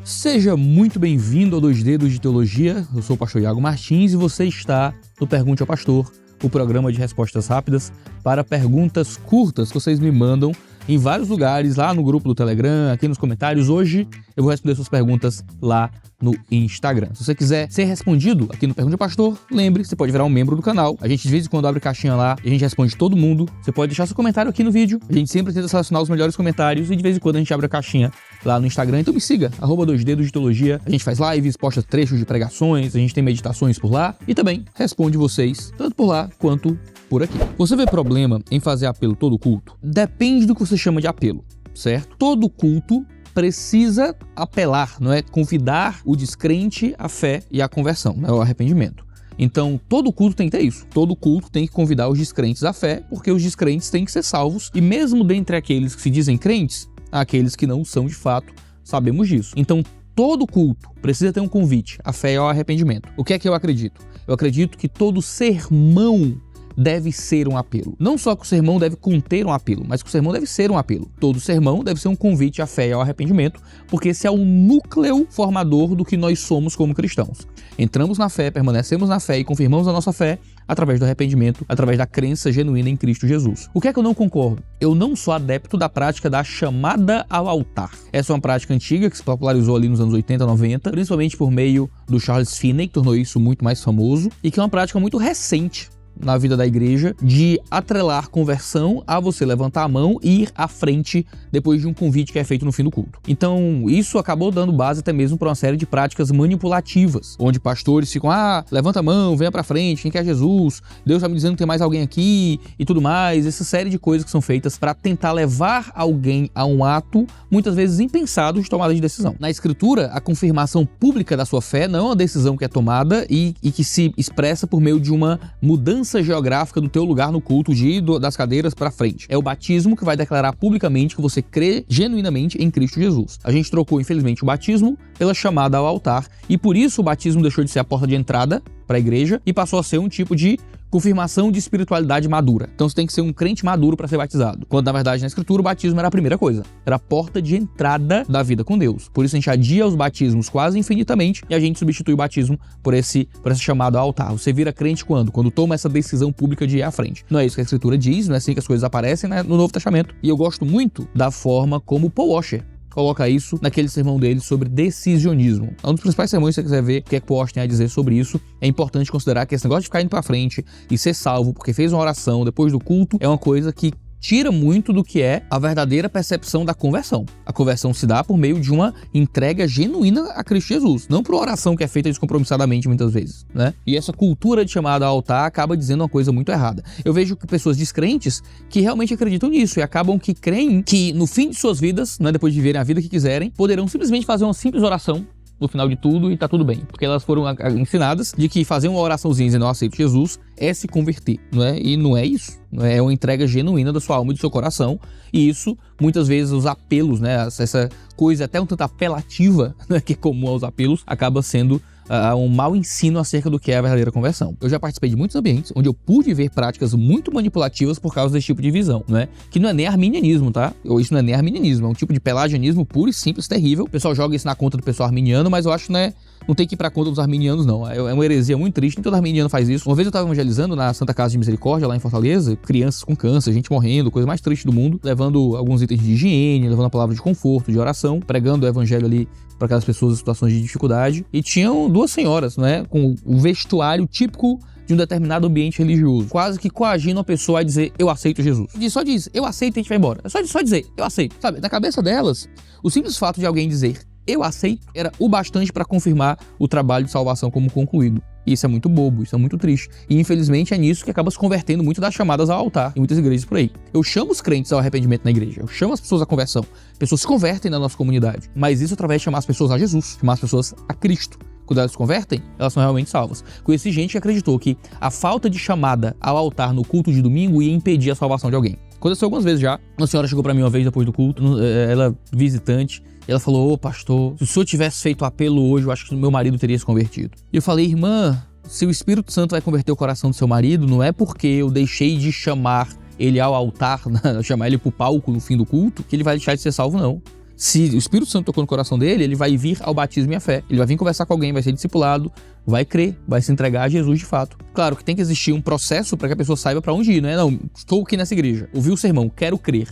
Seja muito bem-vindo ao 2 Dedos de Teologia. Eu sou o pastor Iago Martins e você está no Pergunte ao Pastor, o programa de respostas rápidas para perguntas curtas que vocês me mandam em vários lugares, lá no grupo do Telegram, aqui nos comentários. Hoje eu vou responder suas perguntas lá no Instagram. Se você quiser ser respondido aqui no Pergunte ao Pastor, lembre, você pode virar um membro do canal. A gente de vez em quando abre caixinha lá e a gente responde todo mundo. Você pode deixar seu comentário aqui no vídeo. A gente sempre tenta selecionar os melhores comentários e de vez em quando a gente abre a caixinha lá no Instagram. Então me siga, @2dedos de teologia. A gente faz lives, posta trechos de pregações, a gente tem meditações por lá e também responde vocês, tanto por lá quanto por aqui. Você vê problema em fazer apelo todo culto? Depende do que você chama de apelo, certo? Todo culto precisa apelar, não é? Convidar o descrente à fé e à conversão, né? Ao arrependimento. Então, todo culto tem que ter isso. Todo culto tem que convidar os descrentes à fé, porque os descrentes têm que ser salvos. E mesmo dentre aqueles que se dizem crentes, há aqueles que não são de fato, sabemos disso. Então, todo culto precisa ter um convite à fé e ao arrependimento. O que é que eu acredito? Eu acredito que todo sermão deve ser um apelo. Não só que o sermão deve conter um apelo, mas que o sermão deve ser um apelo. Todo sermão deve ser um convite à fé e ao arrependimento, porque esse é o núcleo formador do que nós somos como cristãos. Entramos na fé, permanecemos na fé e confirmamos a nossa fé através do arrependimento, através da crença genuína em Cristo Jesus. O que é que eu não concordo? Eu não sou adepto da prática da chamada ao altar. Essa é uma prática antiga que se popularizou ali nos anos 80, 90, principalmente por meio do Charles Finney, que tornou isso muito mais famoso, e que é uma prática muito recente na vida da igreja, de atrelar conversão a você levantar a mão e ir à frente depois de um convite que é feito no fim do culto. Então, isso acabou dando base até mesmo para uma série de práticas manipulativas, onde pastores ficam, levanta a mão, venha pra frente, quem quer Jesus, Deus tá me dizendo que tem mais alguém aqui e tudo mais. Essa série de coisas que são feitas para tentar levar alguém a um ato, muitas vezes impensado, de tomada de decisão. Na Escritura, a confirmação pública da sua fé não é uma decisão que é tomada e que se expressa por meio de uma mudança geográfica do teu lugar no culto, de ir das cadeiras para frente. É o batismo que vai declarar publicamente que você crê genuinamente em Cristo Jesus. A gente trocou, infelizmente, o batismo pela chamada ao altar e por isso o batismo deixou de ser a porta de entrada para a igreja e passou a ser um tipo de confirmação de espiritualidade madura. Então você tem que ser um crente maduro para ser batizado. Quando na verdade na Escritura o batismo era a primeira coisa. Era a porta de entrada da vida com Deus. Por isso a gente adia os batismos quase infinitamente e a gente substitui o batismo por esse chamado ao altar. Você vira crente quando? Quando toma essa decisão pública de ir à frente. Não é isso que a Escritura diz, não é assim que as coisas aparecem, né, no Novo Testamento. E eu gosto muito da forma como Paul Washer coloca isso naquele sermão dele sobre decisionismo. É um dos principais sermões, se você quiser ver o que é que Paul Washer tem a dizer sobre isso. É importante considerar que esse negócio de ficar indo pra frente e ser salvo porque fez uma oração depois do culto é uma coisa que tira muito do que é a verdadeira percepção da conversão. A conversão se dá por meio de uma entrega genuína a Cristo Jesus, não por uma oração que é feita descompromissadamente muitas vezes, né? E essa cultura de chamada ao altar acaba dizendo uma coisa muito errada. Eu vejo que pessoas descrentes que realmente acreditam nisso e acabam que creem que no fim de suas vidas, né, depois de viverem a vida que quiserem, poderão simplesmente fazer uma simples oração no final de tudo e tá tudo bem, porque elas foram ensinadas de que fazer uma oraçãozinha dizendo eu aceito Jesus é se converter, não é? E não é isso, não é uma entrega genuína da sua alma e do seu coração, e isso, muitas vezes os apelos, né, essa coisa até um tanto apelativa, né, que é comum aos apelos, acaba sendo um mau ensino acerca do que é a verdadeira conversão. Eu já participei de muitos ambientes onde eu pude ver práticas muito manipulativas por causa desse tipo de visão, né? Que não é nem arminianismo, tá? Isso não é nem arminianismo, é um tipo de pelagianismo puro e simples, terrível. O pessoal joga isso na conta do pessoal arminiano, mas eu acho que não tem que ir pra conta dos arminianos, não. É uma heresia muito triste, nem todo arminiano faz isso. Uma vez eu tava evangelizando na Santa Casa de Misericórdia, lá em Fortaleza, crianças com câncer, gente morrendo, coisa mais triste do mundo, levando alguns itens de higiene, levando a palavra de conforto, de oração, pregando o evangelho ali para aquelas pessoas em situações de dificuldade. E tinham duas senhoras, né, com o vestuário típico de um determinado ambiente religioso, quase que coagindo a pessoa a dizer, eu aceito Jesus. E só diz, eu aceito e a gente vai embora. É só dizer, eu aceito. Sabe, na cabeça delas, o simples fato de alguém dizer, eu aceito, era o bastante para confirmar o trabalho de salvação como concluído. E isso é muito bobo, isso é muito triste. E infelizmente é nisso que acaba se convertendo muito das chamadas ao altar em muitas igrejas por aí. Eu chamo os crentes ao arrependimento na igreja, eu chamo as pessoas à conversão. Pessoas se convertem na nossa comunidade, mas isso através de chamar as pessoas a Jesus, chamar as pessoas a Cristo. Quando elas se convertem, elas são realmente salvas. Conheci gente que acreditou que a falta de chamada ao altar no culto de domingo ia impedir a salvação de alguém. Aconteceu algumas vezes já. Uma senhora chegou pra mim uma vez depois do culto, ela visitante, e ela falou, ô pastor, se o senhor tivesse feito apelo hoje, eu acho que o meu marido teria se convertido. E eu falei, irmã, se o Espírito Santo vai converter o coração do seu marido, não é porque eu deixei de chamar ele ao altar, chamar ele pro palco no fim do culto, que ele vai deixar de ser salvo, não. Se o Espírito Santo tocou no coração dele, ele vai vir ao batismo e à fé. Ele vai vir conversar com alguém, vai ser discipulado, vai crer, vai se entregar a Jesus de fato. Claro que tem que existir um processo para que a pessoa saiba para onde ir, não é? Não, estou aqui nessa igreja, ouvi o sermão, quero crer,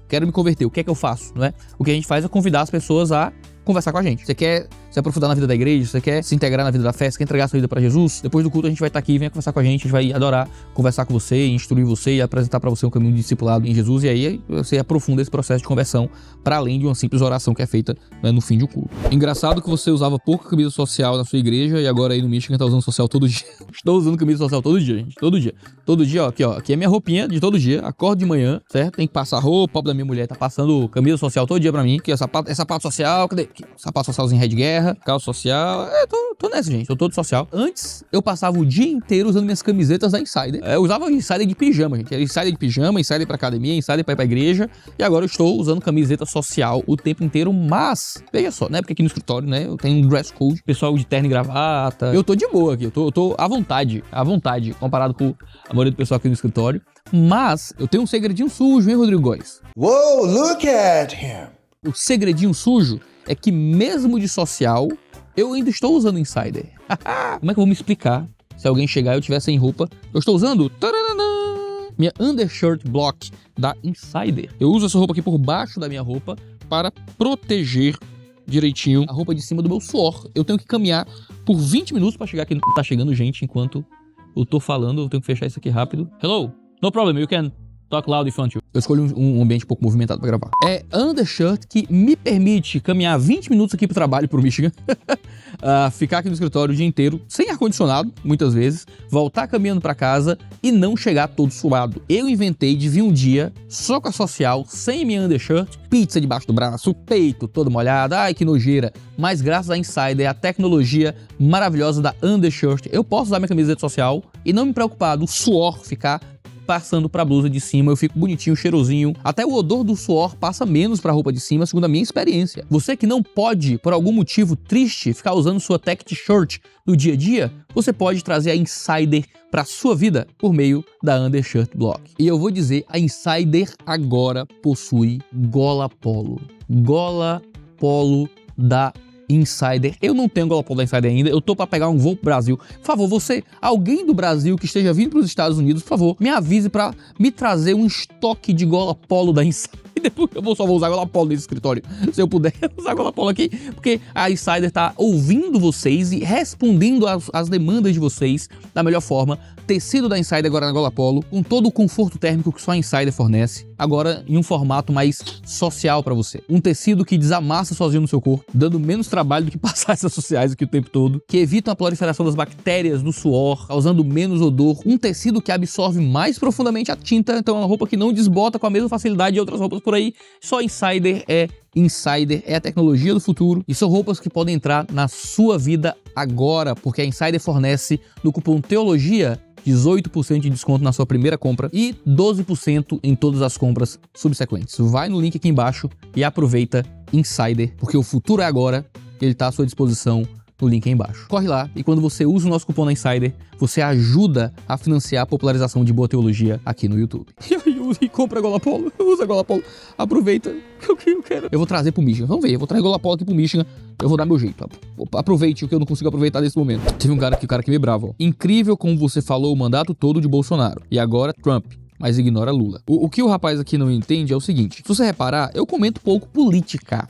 quero me converter, o que é que eu faço, não é? O que a gente faz é convidar as pessoas a conversar com a gente. Você quer se aprofundar na vida da igreja, você quer se integrar na vida da fé, você quer entregar a sua vida pra Jesus? Depois do culto a gente vai estar aqui, venha conversar com a gente vai adorar, conversar com você, instruir você e apresentar pra você um caminho de discipulado em Jesus, e aí você aprofunda esse processo de conversão para além de uma simples oração que é feita, né, no fim de um culto. Engraçado que você usava pouca camisa social na sua igreja e agora aí no Michigan tá usando social todo dia. Estou usando camisa social todo dia, gente, todo dia. Todo dia, ó, aqui é minha roupinha de todo dia, acordo de manhã, certo? Tem que passar roupa, o pobre da minha mulher tá passando camisa social todo dia pra mim, que é sapato social, cadê? Aqui, sapato socialzinho ré de guerra, calça social, tô nessa, gente, tô todo social. Antes, eu passava o dia inteiro usando minhas camisetas da Insider. Eu usava Insider de pijama, gente. Era Insider de pijama, Insider pra academia, Insider pra ir pra igreja. E agora eu estou usando camiseta social o tempo inteiro, mas, veja só, né? Porque aqui no escritório, né, eu tenho um dress code, pessoal de terno e gravata. Eu tô de boa aqui, eu tô à vontade, comparado com a maioria do pessoal aqui no escritório. Mas, eu tenho um segredinho sujo, hein, Rodrigo Góes? Whoa, look at him! O segredinho sujo é que mesmo de social, eu ainda estou usando Insider. Como é que eu vou me explicar se alguém chegar e eu estiver sem roupa? Eu estou usando minha undershirt block da Insider. Eu uso essa roupa aqui por baixo da minha roupa para proteger direitinho a roupa de cima do meu suor. Eu tenho que caminhar por 20 minutos para chegar aqui. Tá chegando gente enquanto eu tô falando. Eu tenho que fechar isso aqui rápido. Hello, no problem, you can talk loud if you want to. Eu escolhi um ambiente um pouco movimentado pra gravar. É a undershirt que me permite caminhar 20 minutos aqui pro trabalho, pro Michigan. Ficar aqui no escritório o dia inteiro, sem ar-condicionado, muitas vezes. Voltar caminhando pra casa e não chegar todo suado. Eu inventei de vir um dia só com a social, sem minha undershirt, pizza debaixo do braço, peito todo molhado. Ai, que nojeira. Mas graças à Insider, a tecnologia maravilhosa da undershirt, eu posso usar minha camiseta social e não me preocupar do suor ficar passando pra blusa de cima, eu fico bonitinho, cheirosinho. Até o odor do suor passa menos pra roupa de cima, segundo a minha experiência. Você que não pode, por algum motivo triste, ficar usando sua tech t-shirt no dia a dia, você pode trazer a Insider pra sua vida por meio da Undershirt Block. E eu vou dizer, a Insider agora possui gola polo. Gola polo da Insider. Eu não tenho gola polo da Insider ainda, eu tô pra pegar um voo pro Brasil. Por favor, você, alguém do Brasil que esteja vindo pros Estados Unidos, por favor, me avise pra me trazer um estoque de gola polo da Insider. E depois eu só vou usar gola polo nesse escritório, se eu puder usar gola polo aqui, porque a Insider tá ouvindo vocês e respondendo às demandas de vocês da melhor forma. Tecido da Insider agora na gola polo, com todo o conforto térmico que só a Insider fornece, agora em um formato mais social pra você. Um tecido que desamassa sozinho no seu corpo, dando menos trabalho do que passar essas sociais aqui o tempo todo, que evita a proliferação das bactérias do suor, causando menos odor. Um tecido que absorve mais profundamente a tinta, então é uma roupa que não desbota com a mesma facilidade de outras roupas por aí. Só Insider é a tecnologia do futuro e são roupas que podem entrar na sua vida agora, porque a Insider fornece no cupom TEOLOGIA 18% de desconto na sua primeira compra e 12% em todas as compras subsequentes. Vai no link aqui embaixo e aproveita Insider, porque o futuro é agora, ele está à sua disposição no link aí embaixo. Corre lá e quando você usa o nosso cupom na Insider, você ajuda a financiar a popularização de boa teologia aqui no YouTube. E compra a gola polo, usa a gola polo, aproveita o que eu quero. Eu vou trazer pro Michigan, vamos ver, eu vou trazer gola polo aqui pro Michigan, eu vou dar meu jeito. Aproveite o que eu não consigo aproveitar nesse momento. Teve um cara aqui meio bravo, ó. Incrível como você falou o mandato todo de Bolsonaro, e agora Trump, mas ignora Lula. O que o rapaz aqui não entende é o seguinte, se você reparar, eu comento pouco política.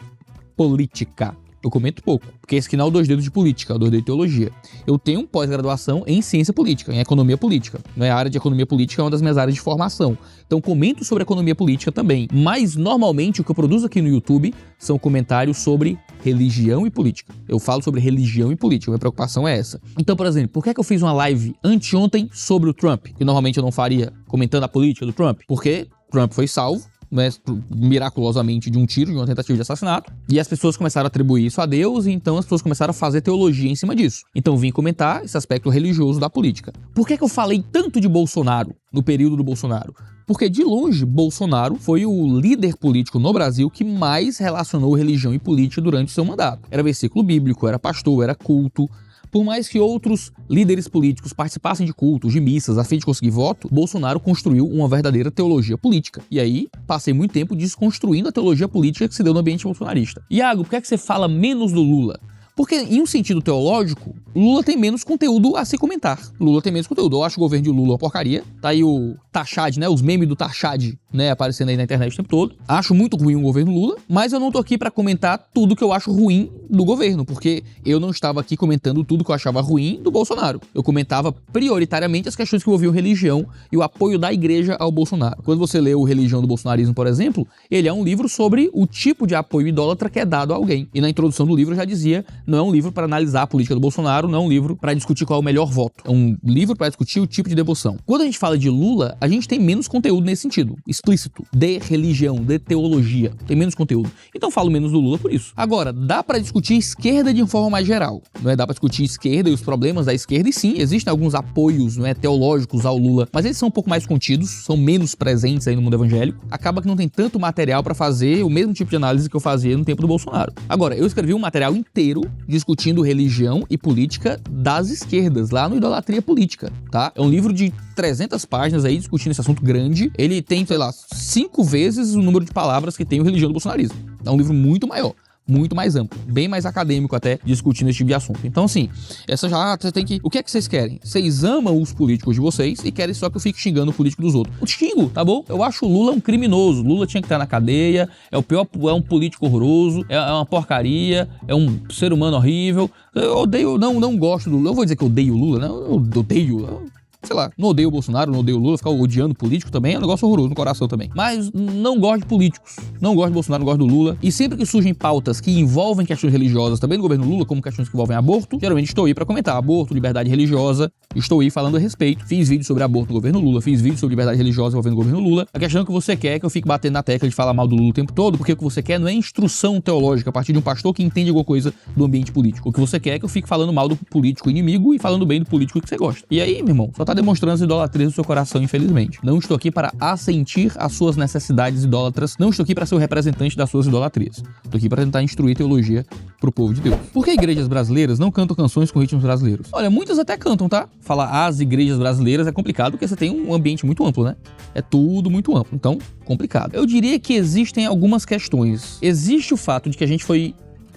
Eu comento pouco, porque esse aqui não é o 2 dedos de política, é o 2 dedos de teologia. Eu tenho um pós-graduação em ciência política, em economia política. A área de economia política é uma das minhas áreas de formação. Então comento sobre economia política também. Mas normalmente o que eu produzo aqui no YouTube são comentários sobre religião e política. Eu falo sobre religião e política, minha preocupação é essa. Então, por exemplo, por que eu fiz uma live anteontem sobre o Trump, que normalmente eu não faria comentando a política do Trump? Porque Trump foi salvo, né, miraculosamente de um tiro, de uma tentativa de assassinato, e as pessoas começaram a atribuir isso a Deus, e então as pessoas começaram a fazer teologia em cima disso. Então vim comentar esse aspecto religioso da política. Por que eu falei tanto de Bolsonaro no período do Bolsonaro? Porque de longe Bolsonaro foi o líder político no Brasil que mais relacionou religião e política durante o seu mandato. Era versículo bíblico, era pastor, era culto, Por mais que outros líderes políticos participassem de cultos, de missas, a fim de conseguir voto, Bolsonaro construiu uma verdadeira teologia política. E aí, passei muito tempo desconstruindo a teologia política que se deu no ambiente bolsonarista. Iago, por que é que você fala menos do Lula? Porque, em um sentido teológico, Lula tem menos conteúdo a se comentar. Lula tem menos conteúdo. Eu acho o governo de Lula uma porcaria. Tá aí o Tachad, né? Os memes do Tachad, né? Aparecendo aí na internet o tempo todo. Acho muito ruim o governo Lula, mas eu não tô aqui pra comentar tudo que eu acho ruim do governo, porque eu não estava aqui comentando tudo que eu achava ruim do Bolsonaro. Eu comentava prioritariamente as questões que envolviam religião e o apoio da igreja ao Bolsonaro. Quando você lê o Religião do Bolsonarismo, por exemplo, ele é um livro sobre o tipo de apoio idólatra que é dado a alguém. E na introdução do livro eu já dizia, não é um livro para analisar a política do Bolsonaro, não é um livro para discutir qual é o melhor voto. É um livro para discutir o tipo de devoção. Quando a gente fala de Lula, a gente tem menos conteúdo nesse sentido, explícito, de religião, de teologia. Tem menos conteúdo. Então falo menos do Lula por isso. Agora, dá para discutir esquerda de uma forma mais geral. Não é? Dá para discutir esquerda e os problemas da esquerda, e sim, existem alguns apoios, não é, teológicos ao Lula, mas eles são um pouco mais contidos, são menos presentes aí no mundo evangélico. Acaba que não tem tanto material para fazer o mesmo tipo de análise que eu fazia no tempo do Bolsonaro. Agora, eu escrevi um material inteiro discutindo religião e política das esquerdas, lá no Idolatria Política, tá? É um livro de 300 páginas aí, discutindo esse assunto grande. Ele tem, sei lá, 5 vezes o número de palavras que tem o Religião do Bolsonarismo. É um livro muito maior, muito mais amplo, bem mais acadêmico até, discutindo esse tipo de assunto. Então, assim, essa já você tem que... O que é que vocês querem? Vocês amam os políticos de vocês e querem só que eu fique xingando o político dos outros. Eu xingo, tá bom? Eu acho o Lula um criminoso. Lula tinha que estar na cadeia, é o pior, é um político horroroso, é uma porcaria, é um ser humano horrível. Eu odeio, não gosto do Lula. Eu vou dizer que eu odeio o Lula, né? Eu odeio... Sei lá, não odeio o Bolsonaro, não odeio o Lula, ficar odiando político também é um negócio horroroso no coração também. Mas não gosto de políticos, não gosto do Bolsonaro, não gosto do Lula. E sempre que surgem pautas que envolvem questões religiosas também no governo Lula, como questões que envolvem aborto, geralmente estou aí pra comentar aborto, liberdade religiosa, estou aí falando a respeito. Fiz vídeo sobre aborto no governo Lula, fiz vídeo sobre liberdade religiosa envolvendo o governo Lula. A questão que você quer é que eu fique batendo na tecla de falar mal do Lula o tempo todo, porque o que você quer não é instrução teológica a partir de um pastor que entende alguma coisa do ambiente político. O que você quer é que eu fique falando mal do político inimigo e falando bem do político que você gosta. E aí, meu irmão, só tá demonstrando as idolatrias do seu coração, infelizmente. Não estou aqui para assentir às suas necessidades idólatras, não estou aqui para ser o representante das suas idolatrias. Estou aqui para tentar instruir teologia pro povo de Deus. Por que igrejas brasileiras não cantam canções com ritmos brasileiros? Olha, muitas até cantam, tá? Falar as igrejas brasileiras é complicado porque você tem um ambiente muito amplo, né? É tudo muito amplo, então complicado. Eu diria que existem algumas questões. Existe o fato de que a gente foi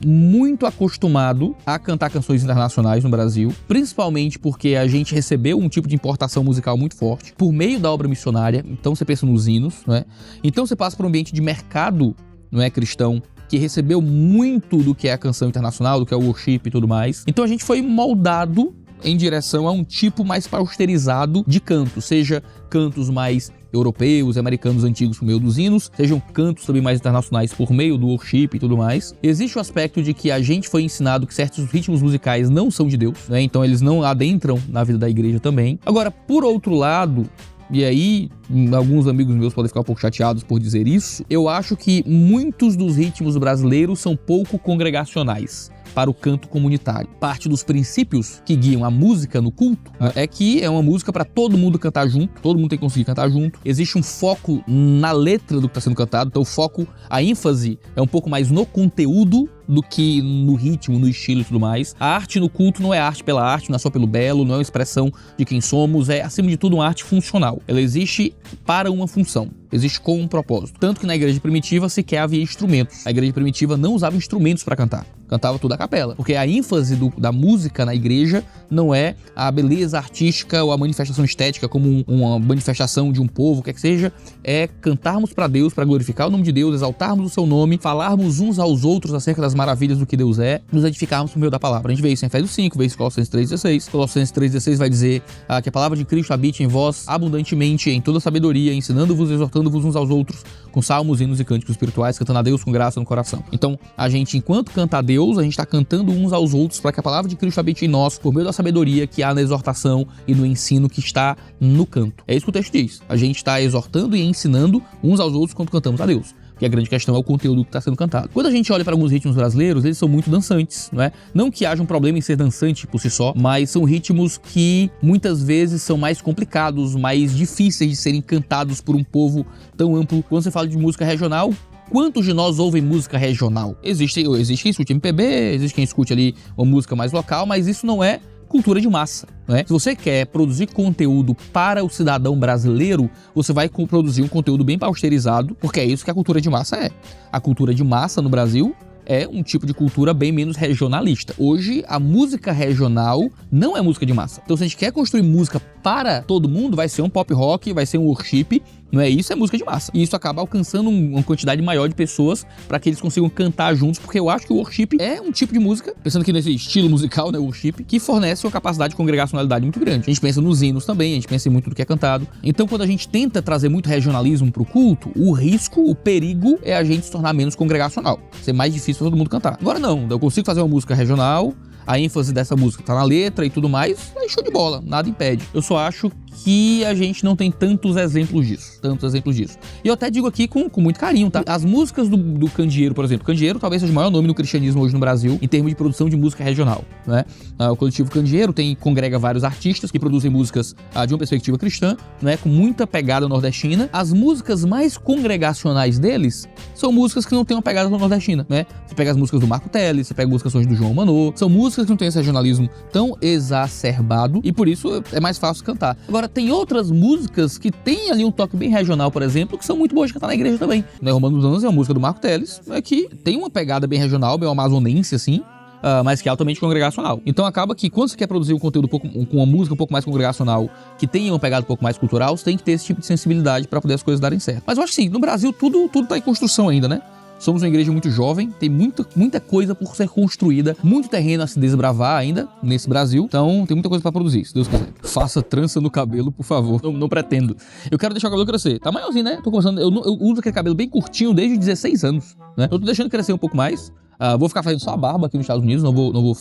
muito acostumado a cantar canções internacionais no Brasil, principalmente porque a gente recebeu um tipo de importação musical muito forte por meio da obra missionária. Então você pensa nos hinos, não é? Então você passa por um ambiente de mercado, não é, cristão, que recebeu muito do que é a canção internacional, do que é o worship e tudo mais. Então a gente foi moldado em direção a um tipo mais pausterizado de canto, seja cantos mais europeus, americanos antigos por meio dos hinos, sejam cantos também mais internacionais por meio do worship e tudo mais. Existe o aspecto de que a gente foi ensinado que certos ritmos musicais não são de Deus, né? Então eles não adentram na vida da igreja também. Agora, por outro lado, e aí alguns amigos meus podem ficar um pouco chateados por dizer isso, eu acho que muitos dos ritmos brasileiros são pouco congregacionais para o canto comunitário. Parte dos princípios que guiam a música no culto é que é uma música para todo mundo cantar junto, todo mundo tem que conseguir cantar junto. Existe um foco na letra do que está sendo cantado, então o foco, a ênfase é um pouco mais no conteúdo do que no ritmo, no estilo e tudo mais. A arte no culto não é arte pela arte, não é só pelo belo, não é uma expressão de quem somos, é acima de tudo uma arte funcional. Ela existe para uma função, existe com um propósito. Tanto que na igreja primitiva sequer havia instrumentos. A igreja primitiva não usava instrumentos para cantar, cantava tudo a capela, porque a ênfase da música na igreja não é a beleza artística ou a manifestação estética como uma manifestação de um povo, quer que seja, é cantarmos para Deus, para glorificar o nome de Deus, exaltarmos o seu nome, falarmos uns aos outros acerca das maravilhas do que Deus é, nos edificarmos por meio da palavra. A gente vê isso em Efésios 5, vê isso em Colossenses 3,16. Colossenses 3,16 vai dizer que a palavra de Cristo habite em vós abundantemente, em toda sabedoria, ensinando-vos e exortando-vos uns aos outros, com salmos, hinos e cânticos espirituais, cantando a Deus com graça no coração. Então, a gente, enquanto canta a Deus, a gente está cantando uns aos outros para que a palavra de Cristo habite em nós, por meio da sabedoria que há na exortação e no ensino que está no canto. É isso que o texto diz. A gente está exortando e ensinando uns aos outros quando cantamos a Deus. Que a grande questão é o conteúdo que está sendo cantado. Quando a gente olha para alguns ritmos brasileiros, eles são muito dançantes, não é? Não que haja um problema em ser dançante por si só, mas são ritmos que muitas vezes são mais complicados, mais difíceis de serem cantados por um povo tão amplo. Quando você fala de música regional, Quantos de nós ouvem música regional? Existe quem escute MPB, existe quem escute ali uma música mais local, mas isso não é cultura de massa, né? Se você quer produzir conteúdo para o cidadão brasileiro, você vai produzir um conteúdo bem pausterizado, porque é isso que a cultura de massa é. A cultura de massa no Brasil é um tipo de cultura bem menos regionalista. Hoje, a música regional não é música de massa. Então, se a gente quer construir música para todo mundo, vai ser um pop rock, vai ser um worship, não é isso? É música de massa. E isso acaba alcançando uma quantidade maior de pessoas para que eles consigam cantar juntos, porque eu acho que o worship é um tipo de música, pensando aqui nesse estilo musical, né, worship, que fornece uma capacidade de congregacionalidade muito grande. A gente pensa nos hinos também, a gente pensa em muito do que é cantado. Então, quando a gente tenta trazer muito regionalismo pro culto, o risco, o perigo é a gente se tornar menos congregacional. Ser mais difícil pra todo mundo cantar. Agora não, eu consigo fazer uma música regional, a ênfase dessa música tá na letra e tudo mais, aí show de bola, nada impede. Eu só acho que a gente não tem tantos exemplos disso. E eu até digo aqui com muito carinho, tá? As músicas do Candeeiro, por exemplo. Candeeiro talvez seja o maior nome no cristianismo hoje no Brasil, em termos de produção de música regional, né? O coletivo Candeeiro congrega vários artistas que produzem músicas de uma perspectiva cristã, né? Com muita pegada nordestina. As músicas mais congregacionais deles são músicas que não têm uma pegada nordestina, né? Você pega as músicas do Marco Teles, você pega músicas do João Manô, são músicas que não têm esse regionalismo tão exacerbado e por isso é mais fácil cantar. Agora, tem outras músicas que tem ali um toque bem regional, por exemplo, que são muito boas de cantar na igreja também. Né? Romanos Anos é uma música do Marco Teles, que tem uma pegada bem regional, bem amazonense, assim, mas que é altamente congregacional. Então acaba que quando você quer produzir um conteúdo com uma música um pouco mais congregacional, que tenha uma pegada um pouco mais cultural, você tem que ter esse tipo de sensibilidade para poder as coisas darem certo. Mas eu acho que sim, no Brasil tudo tá em construção ainda, né? Somos uma igreja muito jovem, tem muita coisa por ser construída, muito terreno a se desbravar ainda nesse Brasil, então tem muita coisa pra produzir, se Deus quiser. Faça trança no cabelo, por favor. Não pretendo. Eu quero deixar o cabelo crescer. Tá maiorzinho, né? Tô começando, eu uso aquele cabelo bem curtinho desde os 16 anos, né? Eu tô deixando crescer um pouco mais. Vou ficar fazendo só a barba aqui nos Estados Unidos, não vou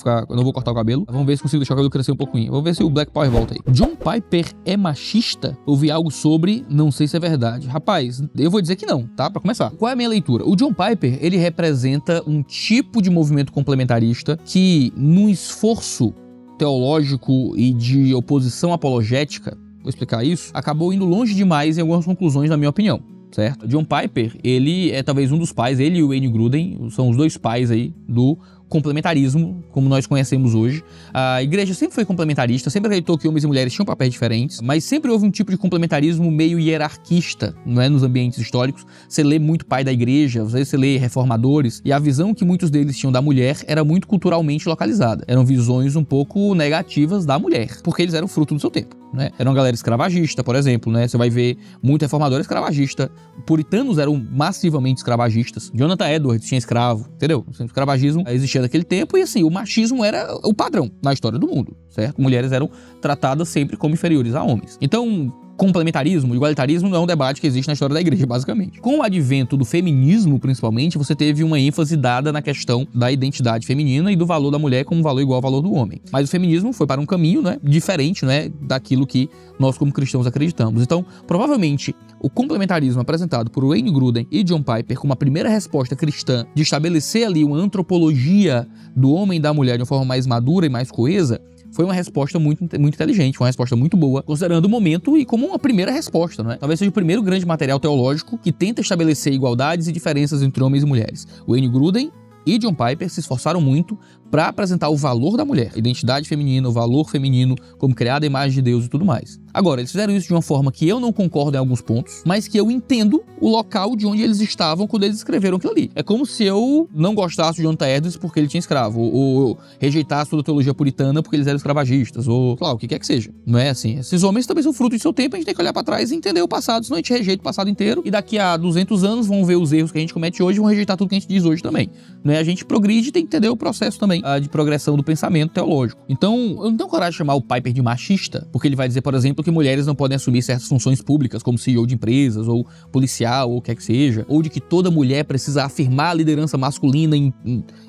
cortar o cabelo. Vamos ver se consigo deixar o cabelo crescer um pouquinho. Vamos ver se o Black Power volta aí. John Piper é machista? Ouvi algo sobre, não sei se é verdade. Rapaz, eu vou dizer que não, tá? Pra começar. Qual é a minha leitura? O John Piper, ele representa um tipo de movimento complementarista que, num esforço teológico e de oposição apologética, vou explicar isso, acabou indo longe demais em algumas conclusões, na minha opinião. Certo? John Piper, ele é talvez um dos pais, ele e o Wayne Gruden são os dois pais aí do complementarismo, como nós conhecemos hoje. A igreja sempre foi complementarista, sempre acreditou que homens e mulheres tinham papéis diferentes, mas sempre houve um tipo de complementarismo meio hierarquista, não é, nos ambientes históricos. Você lê muito pai da igreja, às vezes você lê reformadores, e a visão que muitos deles tinham da mulher era muito culturalmente localizada. Eram visões um pouco negativas da mulher, porque eles eram fruto do seu tempo, né? Era uma galera escravagista, por exemplo, né? Você vai ver muito reformador escravagista. Puritanos eram massivamente escravagistas. Jonathan Edwards tinha escravo, entendeu? O escravagismo existia naquele tempo e, assim, o machismo era o padrão na história do mundo, certo? Mulheres eram tratadas sempre como inferiores a homens. Então, complementarismo, igualitarismo não é um debate que existe na história da igreja, basicamente. Com o advento do feminismo, principalmente, você teve uma ênfase dada na questão da identidade feminina e do valor da mulher como valor igual ao valor do homem. Mas o feminismo foi para um caminho, né, diferente, né, daquilo que nós como cristãos acreditamos. Então, provavelmente, o complementarismo apresentado por Wayne Gruden e John Piper como a primeira resposta cristã de estabelecer ali uma antropologia do homem e da mulher de uma forma mais madura e mais coesa, foi uma resposta muito inteligente, uma resposta muito boa, considerando o momento e como uma primeira resposta, não é? Talvez seja o primeiro grande material teológico que tenta estabelecer igualdades e diferenças entre homens e mulheres. Wayne Gruden e John Piper se esforçaram muito para apresentar o valor da mulher, a identidade feminina, o valor feminino como criada à imagem de Deus e tudo mais. Agora, eles fizeram isso de uma forma que eu não concordo em alguns pontos, mas que eu entendo o local de onde eles estavam quando eles escreveram aquilo ali. É como se eu não gostasse de Jonathan Edwards porque ele tinha escravo, ou rejeitasse toda a teologia puritana porque eles eram escravagistas, ou claro, o que quer que seja. Não é assim. Esses homens também são fruto de seu tempo, a gente tem que olhar para trás e entender o passado, senão a gente rejeita o passado inteiro e daqui a 200 anos vão ver os erros que a gente comete hoje e vão rejeitar tudo que a gente diz hoje também. Não é? A gente progride e tem que entender o processo também de progressão do pensamento teológico. Então, eu não tenho coragem de chamar o Piper de machista, porque ele vai dizer, por exemplo, que mulheres não podem assumir certas funções públicas, como CEO de empresas, ou policial, ou o que é que seja, ou de que toda mulher precisa afirmar a liderança masculina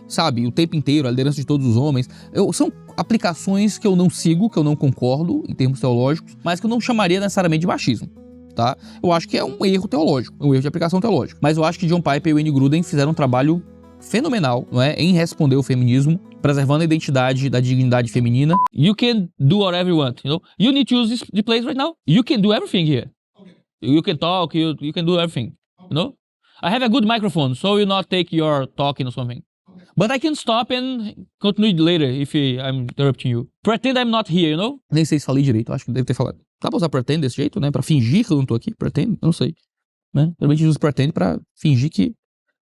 sabe, o tempo inteiro, a liderança de todos os homens. São aplicações que eu não sigo, que eu não concordo em termos teológicos, mas que eu não chamaria necessariamente de machismo. Tá? Eu acho que é um erro teológico, um erro de aplicação teológica. Mas eu acho que John Piper e Wayne Gruden fizeram um trabalho fenomenal, não é, em responder o feminismo, preservando a identidade da dignidade feminina. You can do whatever you want, you know? You need to use the place right now. You can do everything here. You can talk, you can do everything, you know? I have a good microphone, so will not take your talking or something. But I can stop and continue later if I'm interrupting you. Pretend I'm not here, you know? Nem sei se falei direito, acho que deve ter falado. Dá pra usar pretend desse jeito, né? Pra fingir que eu não tô aqui? Pretend? Eu não sei. Né? Geralmente usa pretend pra fingir que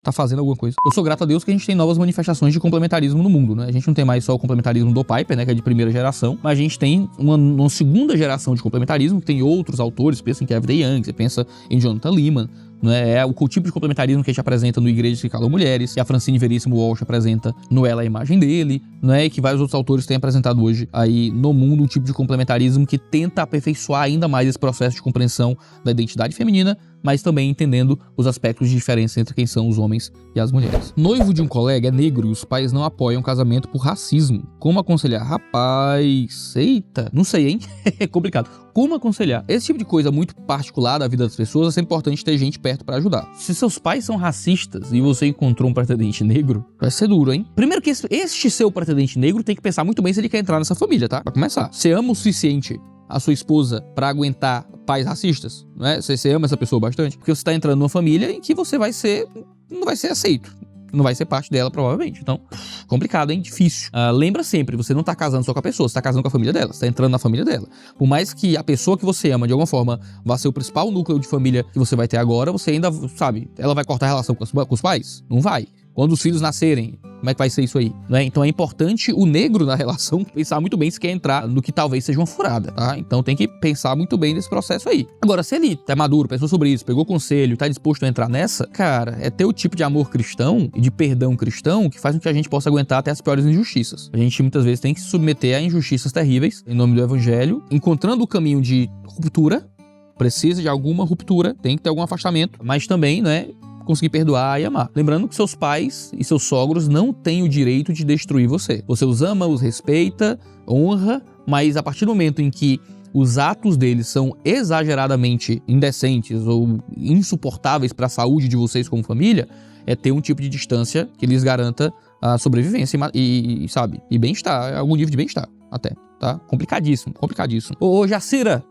tá fazendo alguma coisa. Eu sou grato a Deus que a gente tem novas manifestações de complementarismo no mundo, né? A gente não tem mais só o complementarismo do Piper, né? Que é de primeira geração, mas a gente tem uma segunda geração de complementarismo, que tem outros autores, pensa em Kevin DeYoung, você pensa em Jonathan Leeman, né? É o tipo de complementarismo que a gente apresenta no Igrejas que Calam Mulheres, e a Francine Veríssimo Walsh apresenta no Ela a Imagem dele, né? E que vários outros autores têm apresentado hoje aí no mundo um tipo de complementarismo que tenta aperfeiçoar ainda mais esse processo de compreensão da identidade feminina, mas também entendendo os aspectos de diferença entre quem são os homens e as mulheres. Noivo de um colega é negro e os pais não apoiam o casamento por racismo. Como aconselhar? Rapaz, eita, não sei, hein? É complicado. Como aconselhar? Esse tipo de coisa muito particular da vida das pessoas é sempre importante ter gente perto pra ajudar. Se seus pais são racistas e você encontrou um pretendente negro, vai ser duro, hein? Primeiro que este seu pretendente negro tem que pensar muito bem se ele quer entrar nessa família, tá? Pra começar. Você ama o suficiente a sua esposa pra aguentar pais racistas, né? Você ama essa pessoa bastante, porque você tá entrando numa família em que você não vai ser aceito, não vai ser parte dela provavelmente, então complicado, hein? Difícil. Lembra sempre, você não tá casando só com a pessoa, você tá casando com a família dela, você tá entrando na família dela. Por mais que a pessoa que você ama de alguma forma vá ser o principal núcleo de família que você vai ter agora, você ainda, sabe, ela vai cortar a relação com os pais? Não vai. Quando os filhos nascerem, como é que vai ser isso aí? Né? Então é importante o negro na relação pensar muito bem se quer entrar no que talvez seja uma furada, tá? Então tem que pensar muito bem nesse processo aí. Agora, se ele é maduro, pensou sobre isso, pegou conselho, tá disposto a entrar nessa, cara, é ter o tipo de amor cristão e de perdão cristão que faz com que a gente possa aguentar até as piores injustiças. A gente muitas vezes tem que se submeter a injustiças terríveis em nome do evangelho, encontrando o caminho de ruptura, precisa de alguma ruptura, tem que ter algum afastamento, mas também, né, conseguir perdoar e amar. Lembrando que seus pais e seus sogros não têm o direito de destruir você. Você os ama, os respeita, honra, mas a partir do momento em que os atos deles são exageradamente indecentes ou insuportáveis para a saúde de vocês como família, é ter um tipo de distância que lhes garanta a sobrevivência e sabe, e bem-estar, algum nível de bem-estar até, tá? Complicadíssimo, complicadíssimo. Ô Jacira,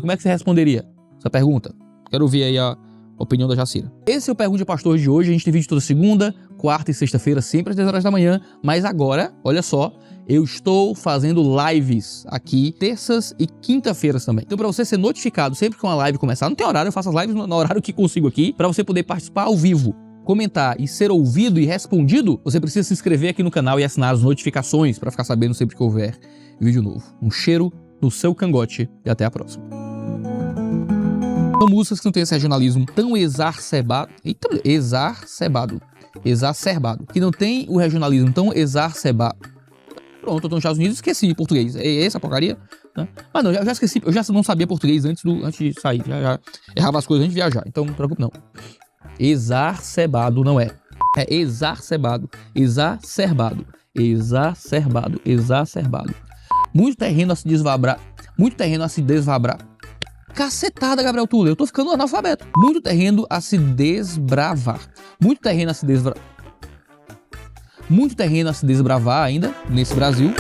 como é que você responderia essa pergunta? Quero ouvir aí a opinião da Jacira. Esse é o Pergunte ao Pastor de hoje. A gente tem vídeo toda segunda, quarta e sexta-feira, sempre às 10 horas da manhã. Mas agora, olha só, eu estou fazendo lives aqui, terças e quinta-feiras também. Então, para você ser notificado sempre que uma live começar, não tem horário, eu faço as lives no horário que consigo aqui, para você poder participar ao vivo, comentar e ser ouvido e respondido, você precisa se inscrever aqui no canal e assinar as notificações para ficar sabendo sempre que houver vídeo novo. Um cheiro no seu cangote e até a próxima. São músicas que não tem esse regionalismo tão exacerbado, que não tem o regionalismo tão exacerbado. Pronto, eu tô nos Estados Unidos e esqueci português. É essa porcaria? Né? Mas não, eu já esqueci, eu já não sabia português antes de sair, já errava as coisas antes de viajar, então não se preocupe não. Exacerbado não é. É exacerbado. Muito terreno a se desvabrar. Cacetada, Gabriel Tuller, eu tô ficando analfabeto. Muito terreno a se desbravar. Muito terreno a se desbravar ainda nesse Brasil.